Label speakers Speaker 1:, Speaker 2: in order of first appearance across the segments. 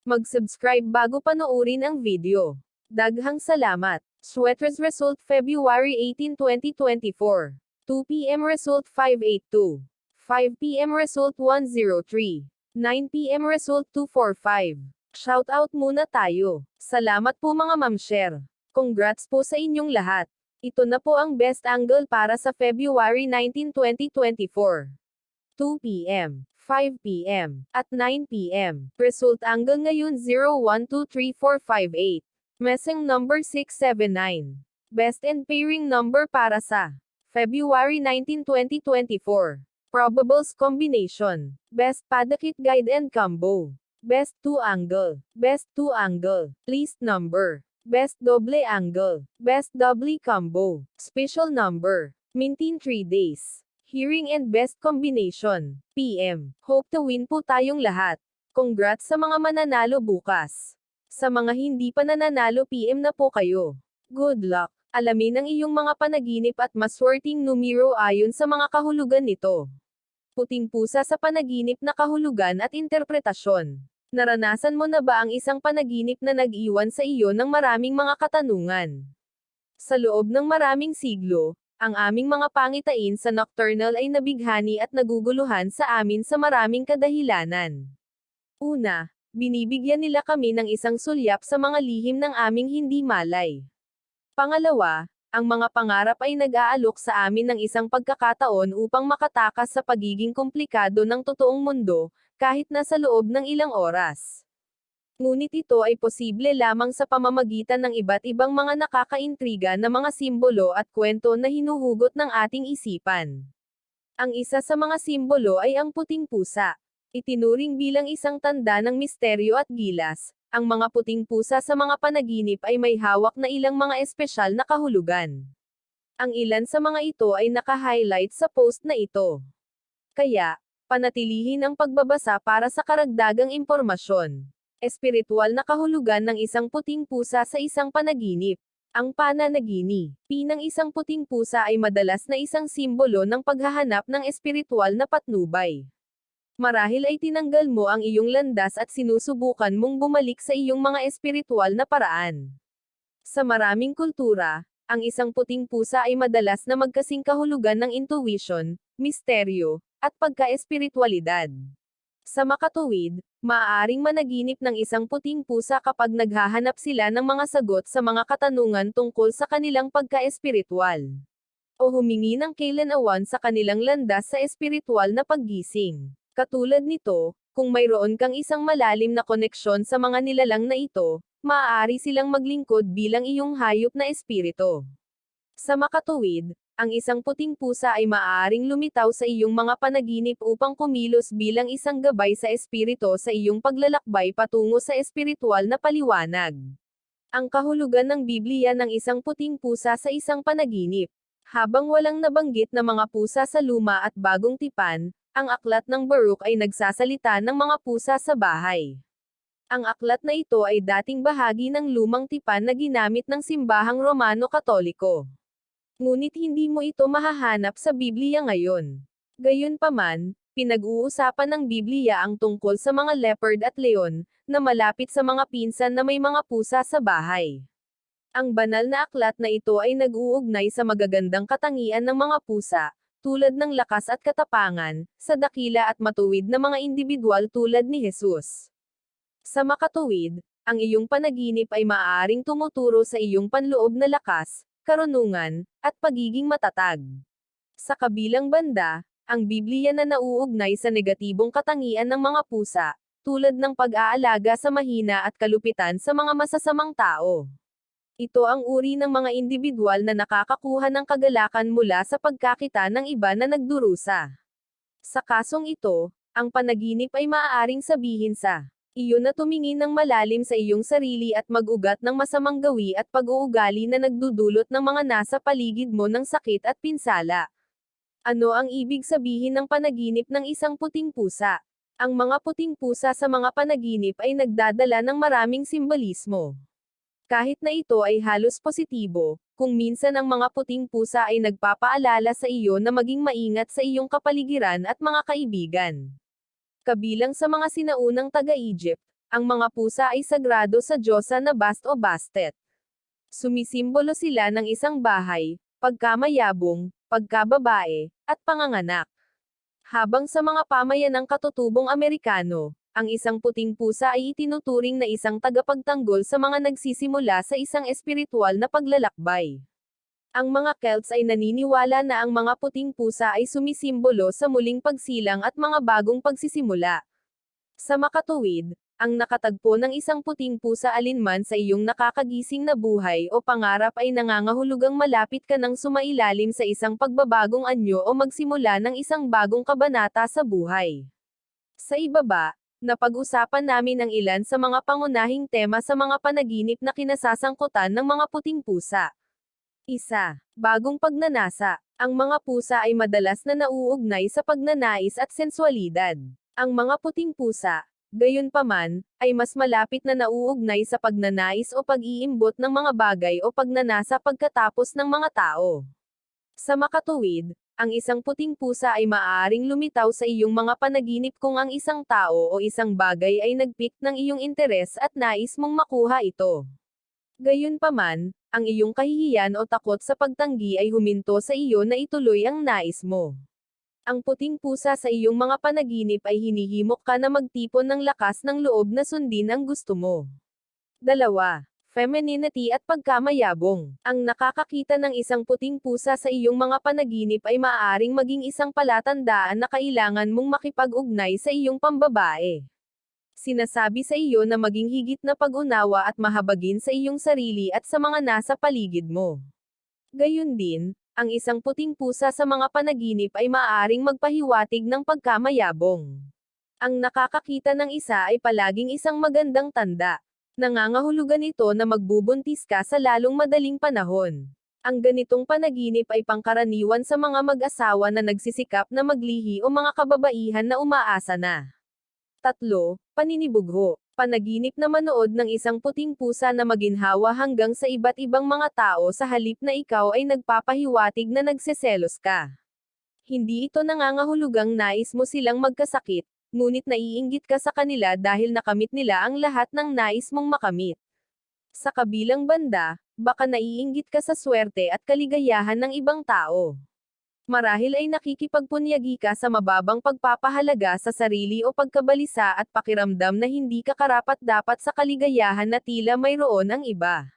Speaker 1: Mag-subscribe bago panoorin ang video. Daghang salamat. Sweaters result February 18, 2024. 2 p.m. result 582. 5 p.m. result 103. 9 p.m. result 245. Shoutout muna tayo. Salamat po mga ma'am-share. Congrats po sa inyong lahat. Ito na po ang best angle para sa February 19, 2024. 2 p.m., 5 p.m., at 9 p.m. Result angle ngayon 012345 Messing number 679. Best and pairing number para sa February 19, 2024. Probables combination. Best Padakit Guide and Combo. Best 2 angle. Best 2 angle. Least number. Best double angle. Best double combo. Special number. Mintin 3 days. Hearing and best combination. PM. Hope to win po tayong lahat. Congrats sa mga mananalo bukas. Sa mga hindi pa nananalo PM na po kayo. Good luck. Alamin ang iyong mga panaginip at maswerteng numero ayon sa mga kahulugan nito. Puting pusa sa panaginip na kahulugan at interpretasyon. Naranasan mo na ba ang isang panaginip na nag-iwan sa iyo ng maraming mga katanungan? Sa loob ng maraming siglo, ang aming mga pangitain sa nocturnal ay nabighani at naguguluhan sa amin sa maraming kadahilanan. Una, binibigyan nila kami ng isang sulyap sa mga lihim ng aming hindi malay. Pangalawa, ang mga pangarap ay nag-aalok sa amin ng isang pagkakataon upang makatakas sa pagiging komplikado ng totoong mundo, kahit na sa loob ng ilang oras. Ngunit ito ay posible lamang sa pamamagitan ng iba't ibang mga nakakaintriga na mga simbolo at kwento na hinuhugot ng ating isipan. Ang isa sa mga simbolo ay ang puting pusa. Itinuring bilang isang tanda ng misteryo at gilas. Ang mga puting pusa sa mga panaginip ay may hawak na ilang mga espesyal na kahulugan. Ang ilan sa mga ito ay naka-highlight sa post na ito. Kaya, panatilihin ang pagbabasa para sa karagdagang impormasyon. Espiritual na kahulugan ng isang puting pusa sa isang panaginip. Ang pananagini. Pinang isang puting pusa ay madalas na isang simbolo ng paghahanap ng espiritual na patnubay. Marahil ay tinanggal mo ang iyong landas at sinusubukan mong bumalik sa iyong mga espiritual na paraan. Sa maraming kultura, ang isang puting pusa ay madalas na magkasing kahulugan ng intuition, misteryo, at pagka-espiritualidad. Sa makatuwid, maaaring managinip ng isang puting pusa kapag naghahanap sila ng mga sagot sa mga katanungan tungkol sa kanilang pagka-espiritual. O humingi ng kailanawan sa kanilang landas sa espiritual na paggising. Katulad nito, kung mayroon kang isang malalim na koneksyon sa mga nilalang na ito, maaari silang maglingkod bilang iyong hayop na espiritu. Sa makatuwid, ang isang puting pusa ay maaaring lumitaw sa iyong mga panaginip upang kumilos bilang isang gabay sa espiritu sa iyong paglalakbay patungo sa espiritual na paliwanag. Ang kahulugan ng Biblia ng isang puting pusa sa isang panaginip. Habang walang nabanggit na mga pusa sa Luma at Bagong Tipan, ang aklat ng Baruch ay nagsasalita ng mga pusa sa bahay. Ang aklat na ito ay dating bahagi ng Lumang Tipan na ginamit ng simbahang Romano-Katoliko. Ngunit hindi mo ito mahahanap sa Biblia ngayon. Gayunpaman, pinag-uusapan ng Biblia ang tungkol sa mga leopard at leon, na malapit sa mga pinsan na may mga pusa sa bahay. Ang banal na aklat na ito ay nag-uugnay sa magagandang katangian ng mga pusa, tulad ng lakas at katapangan, sa dakila at matuwid na mga individual tulad ni Jesus. Sa makatuwid, ang iyong panaginip ay maaaring tumuturo sa iyong panloob na lakas, karunungan, at pagiging matatag. Sa kabilang banda, ang Biblia na nauugnay sa negatibong katangian ng mga pusa, tulad ng pag-aalaga sa mahina at kalupitan sa mga masasamang tao. Ito ang uri ng mga individual na nakakakuha ng kagalakan mula sa pagkakita ng iba na nagdurusa. Sa kasong ito, ang panaginip ay maaaring sabihin sa iyo na tumingin ng malalim sa iyong sarili at mag-ugat ng masamang gawi at pag-uugali na nagdudulot ng mga nasa paligid mo ng sakit at pinsala. Ano ang ibig sabihin ng panaginip ng isang puting pusa? Ang mga puting pusa sa mga panaginip ay nagdadala ng maraming simbolismo. Kahit na ito ay halos positibo, kung minsan ang mga puting pusa ay nagpapaalala sa iyo na maging maingat sa iyong kapaligiran at mga kaibigan. Kabilang sa mga sinaunang taga-Egypt, Ang mga pusa ay sagrado sa diyosa na Bast o Bastet. Sumisimbolo sila ng isang bahay, pagkamayabong, pagkababae, at panganganak. Habang sa mga pamayanang katutubong Amerikano, ang isang puting pusa ay itinuturing na isang tagapagtanggol sa mga nagsisimula sa isang espiritual na paglalakbay. Ang mga Celts ay naniniwala na ang mga puting pusa ay sumisimbolo sa muling pagsilang at mga bagong pagsisimula. Sa makatuwid, ang nakatagpo ng isang puting pusa alinman sa iyong nakakagising na buhay o pangarap ay nangangahulugang malapit ka ng sumailalim sa isang pagbabagong anyo o magsimula ng isang bagong kabanata sa buhay. Sa ibaba, napag-usapan namin ang ilan sa mga pangunahing tema sa mga panaginip na kinasasangkutan ng mga puting pusa. 1. Bagong pagnanasa. Ang mga pusa ay madalas na nauugnay sa pagnanais at sensualidad. Ang mga puting pusa, gayunpaman, ay mas malapit na nauugnay sa pagnanais o pag-iimbot ng mga bagay o pagnanasa pagkatapos ng mga tao. Sa makatuwid, ang isang puting pusa ay maaaring lumitaw sa iyong mga panaginip kung ang isang tao o isang bagay ay nagpik ng iyong interes at nais mong makuha ito. Gayunpaman, ang iyong kahihiyan o takot sa pagtanggi ay huminto sa iyo na ituloy ang nais mo. Ang puting pusa sa iyong mga panaginip ay hinihimok ka na magtipon ng lakas ng loob na sundin ang gusto mo. 2. Femininity at pagkamayabong. Ang nakakakita ng isang puting pusa sa iyong mga panaginip ay maaaring maging isang palatandaan na kailangan mong makipag-ugnay sa iyong pambabae. Sinasabi sa iyo na maging higit na pag-unawa at mahabagin sa iyong sarili at sa mga nasa paligid mo. Gayun din, ang isang puting pusa sa mga panaginip ay maaaring magpahiwatig ng pagkamayabong. Ang nakakakita ng isa ay palaging isang magandang tanda. Nangangahulugan ito na magbubuntis ka sa lalong madaling panahon. Ang ganitong panaginip ay pangkaraniwan sa mga mag-asawa na nagsisikap na maglihi o mga kababaihan na umaasa na. 3. Paninibugho. Panaginip na manood ng isang puting pusa na maginhawa hanggang sa iba't ibang mga tao sa halip na ikaw ay nagpapahiwatig na nagseselos ka. Hindi ito nangangahulugang nais mo silang magkasakit, ngunit naiinggit ka sa kanila dahil nakamit nila ang lahat ng nais mong makamit. Sa kabilang banda, baka naiinggit ka sa swerte at kaligayahan ng ibang tao. Marahil ay nakikipagpunyagi ka sa mababang pagpapahalaga sa sarili o pagkabalisa at pakiramdam na hindi ka karapat-dapat sa kaligayahan na tila mayroon ang iba.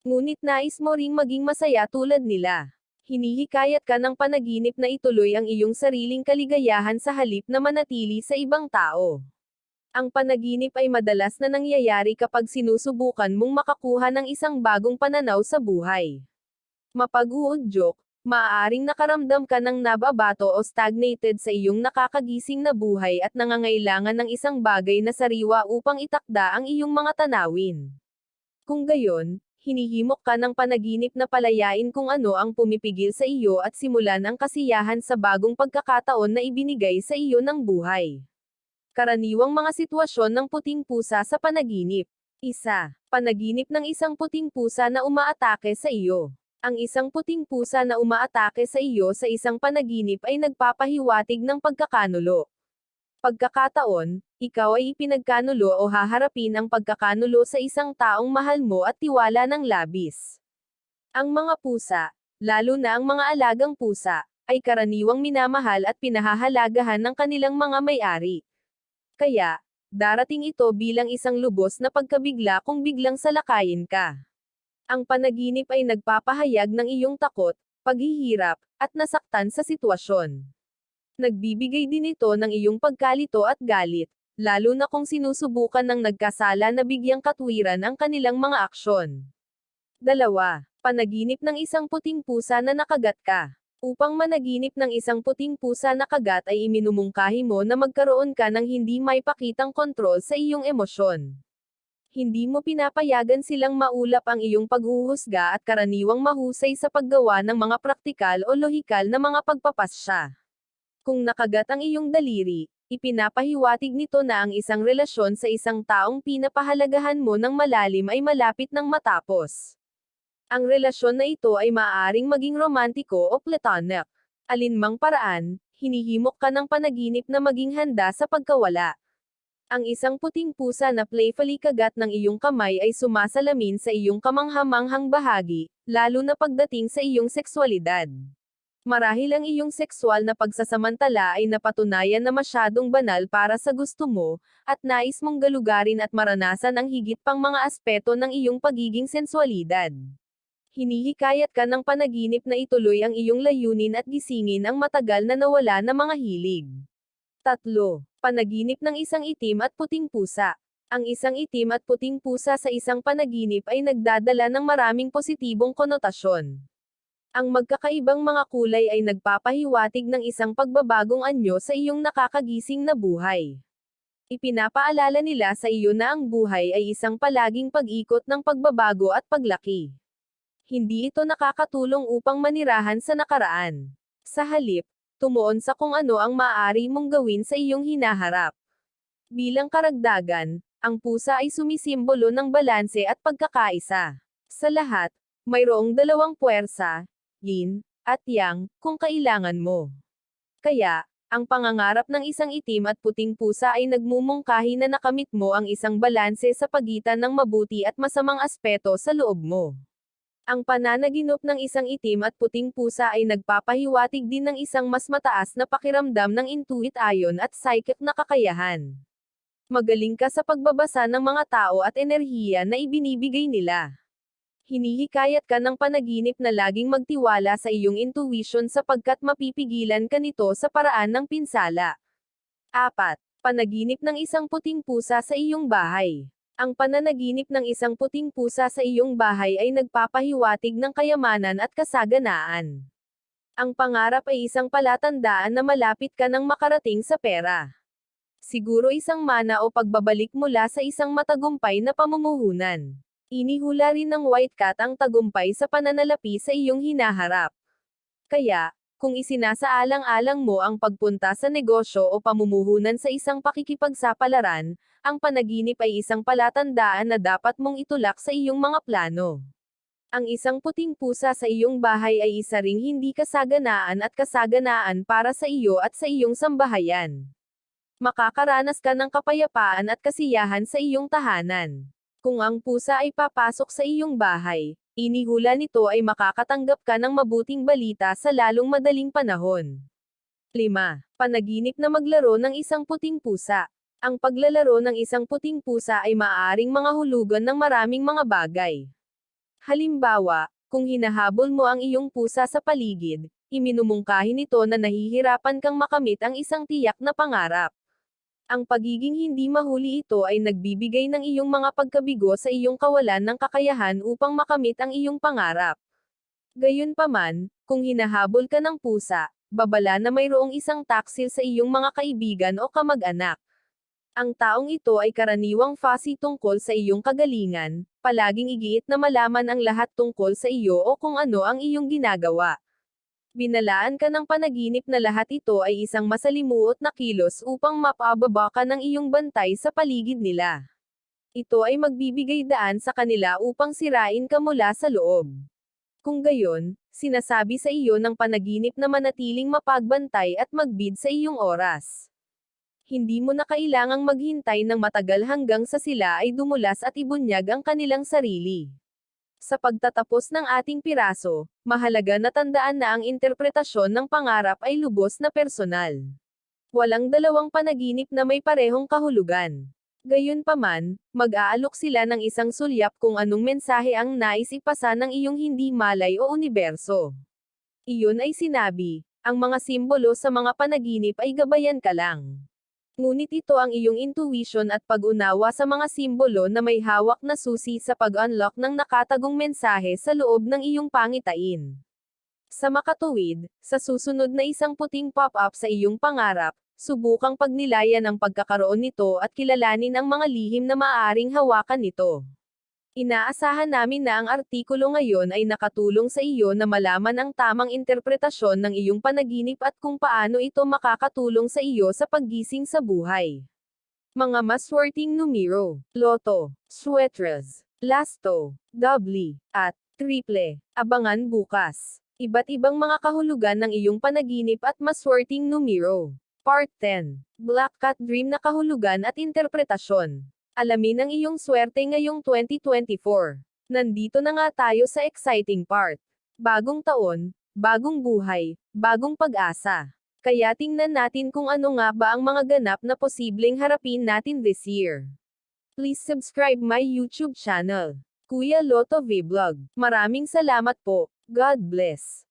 Speaker 1: Ngunit nais mo ring maging masaya tulad nila. Hinihikayat ka ng panaginip na ituloy ang iyong sariling kaligayahan sa halip na manatili sa ibang tao. Ang panaginip ay madalas na nangyayari kapag sinusubukan mong makakuha ng isang bagong pananaw sa buhay. Mapag-uudyok, maaaring nakaramdam ka ng nababato o stagnated sa iyong nakakagising na buhay at nangangailangan ng isang bagay na sariwa upang itakda ang iyong mga tanawin. Kung gayon, hinihimok ka ng panaginip na palayain kung ano ang pumipigil sa iyo at simulan ang kasiyahan sa bagong pagkakataon na ibinigay sa iyo ng buhay. Karaniwang mga sitwasyon ng puting pusa sa panaginip. 1. Panaginip ng isang puting pusa na umaatake sa iyo. Ang isang puting pusa na umaatake sa iyo sa isang panaginip ay nagpapahiwatig ng pagkakanulo. Pagkakataon, ikaw ay ipinagkanulo o haharapin ang pagkakanulo sa isang taong mahal mo at tiwala ng labis. Ang mga pusa, lalo na ang mga alagang pusa, ay karaniwang minamahal at pinahahalagahan ng kanilang mga may-ari. Kaya, darating ito bilang isang lubos na pagkabigla kung biglang salakayin ka. Ang panaginip ay nagpapahayag ng iyong takot, paghihirap, at nasaktan sa sitwasyon. Nagbibigay din ito ng iyong pagkalito at galit, lalo na kung sinusubukan ng nagkasala na bigyang katwiran ang kanilang mga aksyon. 2. Panaginip ng isang puting pusa na nakagat ka. Upang managinip ng isang puting pusa na kagat ay iminumungkahi mo na magkaroon ka ng hindi maipakitang kontrol sa iyong emosyon. Hindi mo pinapayagan silang maulap ang iyong paghuhusga at karaniwang mahusay sa paggawa ng mga praktikal o lohikal na mga pagpapasya. Kung nakagat ang iyong daliri, ipinapahiwatig nito na ang isang relasyon sa isang taong pinapahalagahan mo ng malalim ay malapit ng matapos. Ang relasyon na ito ay maaaring maging romantiko o platonic. Alinmang paraan, hinihimok ka ng panaginip na maging handa sa pagkawala. Ang isang puting pusa na playfully kagat ng iyong kamay ay sumasalamin sa iyong kamanghamanghang bahagi, lalo na pagdating sa iyong sexualidad. Marahil ang iyong sexual na pagsasamantala ay napatunayan na masyadong banal para sa gusto mo, at nais mong galugarin at maranasan ang higit pang mga aspeto ng iyong pagiging sensualidad. Hinihikayat ka ng panaginip na ituloy ang iyong layunin at gisingin ang matagal na nawala na mga hilig. 3. Panaginip ng isang itim at puting pusa. Ang isang itim at puting pusa sa isang panaginip ay nagdadala ng maraming positibong konotasyon. Ang magkakaibang mga kulay ay nagpapahiwatig ng isang pagbabagong anyo sa iyong nakakagising na buhay. Ipinapaalala nila sa iyo na ang buhay ay isang palaging pag-ikot ng pagbabago at paglaki. Hindi ito nakakatulong upang manirahan sa nakaraan. Sa halip, tumuon sa kung ano ang maaari mong gawin sa iyong hinaharap. Bilang karagdagan, ang pusa ay sumisimbolo ng balanse at pagkakaisa. Sa lahat, mayroong dalawang puwersa, yin, at yang, kung kailangan mo. Kaya, ang pangangarap ng isang itim at puting pusa ay nagmumungkahi na nakamit mo ang isang balanse sa pagitan ng mabuti at masamang aspeto sa loob mo. Ang pananaginip ng isang itim at puting pusa ay nagpapahiwatig din ng isang mas mataas na pakiramdam ng intuition at psychic na kakayahan. Magaling ka sa pagbabasa ng mga tao at enerhiya na ibinibigay nila. Hinihikayat ka ng panaginip na laging magtiwala sa iyong intuition sapagkat mapipigilan ka nito sa paraan ng pinsala. 4. Panaginip ng isang puting pusa sa iyong bahay. Ang pananaginip ng isang puting pusa sa iyong bahay ay nagpapahiwatig ng kayamanan at kasaganaan. Ang pangarap ay isang palatandaan na malapit ka nang makarating sa pera. Siguro isang mana o pagbabalik mula sa isang matagumpay na pamumuhunan. Inihula rin ng White Cat ang tagumpay sa pananalapi sa iyong hinaharap. Kaya, kung isinasaalang-alang mo ang pagpunta sa negosyo o pamumuhunan sa isang pakikipagsapalaran, ang panaginip ay isang palatandaan na dapat mong itulak sa iyong mga plano. Ang isang puting pusa sa iyong bahay ay isa ring hindi kasaganaan at kasaganaan para sa iyo at sa iyong sambahayan. Makakaranas ka ng kapayapaan at kasiyahan sa iyong tahanan. Kung ang pusa ay papasok sa iyong bahay, inihula nito ay makakatanggap ka ng mabuting balita sa lalong madaling panahon. 5. Panaginip na maglaro ng isang puting pusa. Ang paglalaro ng isang puting pusa ay maaaring mangahulugan ng maraming mga bagay. Halimbawa, kung hinahabol mo ang iyong pusa sa paligid, iminumungkahi nito na nahihirapan kang makamit ang isang tiyak na pangarap. Ang pagiging hindi mahuli ito ay nagbibigay ng iyong mga pagkabigo sa iyong kawalan ng kakayahan upang makamit ang iyong pangarap. Gayunpaman, kung hinahabol ka ng pusa, babala na mayroong isang taksil sa iyong mga kaibigan o kamag-anak. Ang taong ito ay karaniwang fussy tungkol sa iyong kagalingan, palaging igiit na malaman ang lahat tungkol sa iyo o kung ano ang iyong ginagawa. Binalaan ka ng panaginip na lahat ito ay isang masalimuot na kilos upang mapababa ka ng iyong bantay sa paligid nila. Ito ay magbibigay daan sa kanila upang sirain ka mula sa loob. Kung gayon, sinasabi sa iyo ng panaginip na manatiling mapagbantay at magbid sa iyong oras. Hindi mo na kailangang maghintay ng matagal hanggang sa sila ay dumulas at ibunyag ang kanilang sarili. Sa pagtatapos ng ating piraso, mahalaga na tandaan na ang interpretasyon ng pangarap ay lubos na personal. Walang dalawang panaginip na may parehong kahulugan. Gayunpaman, mag-aalok sila ng isang sulyap kung anong mensahe ang nais ipasa ng iyong hindi malay o universo. Iyon ay sinabi, ang mga simbolo sa mga panaginip ay gabayan ka lang. Ngunit ito ang iyong intuition at pag-unawa sa mga simbolo na may hawak na susi sa pag-unlock ng nakatagong mensahe sa loob ng iyong pangitain. Sa makatuwid, sa susunod na isang puting pop-up sa iyong pangarap, subukang pagnilayan ang pagkakaroon nito at kilalanin ang mga lihim na maaaring hawakan nito. Inaasahan namin na ang artikulo ngayon ay nakatulong sa iyo na malaman ang tamang interpretasyon ng iyong panaginip at kung paano ito makakatulong sa iyo sa paggising sa buhay. Mga maswerteng numero, loto, sweaters, lasto, doubly, at triple. Abangan bukas. Iba't ibang mga kahulugan ng iyong panaginip at maswerteng numero. Part 10. Black Cat Dream na kahulugan at interpretasyon. Alamin ang iyong swerte ngayong 2024. Nandito na nga tayo sa exciting part. Bagong taon, bagong buhay, bagong pag-asa. Kaya tingnan natin kung ano nga ba ang mga ganap na posibleng harapin natin this year. Please subscribe my YouTube channel, Kuya Lotto Vlog. Maraming salamat po. God bless.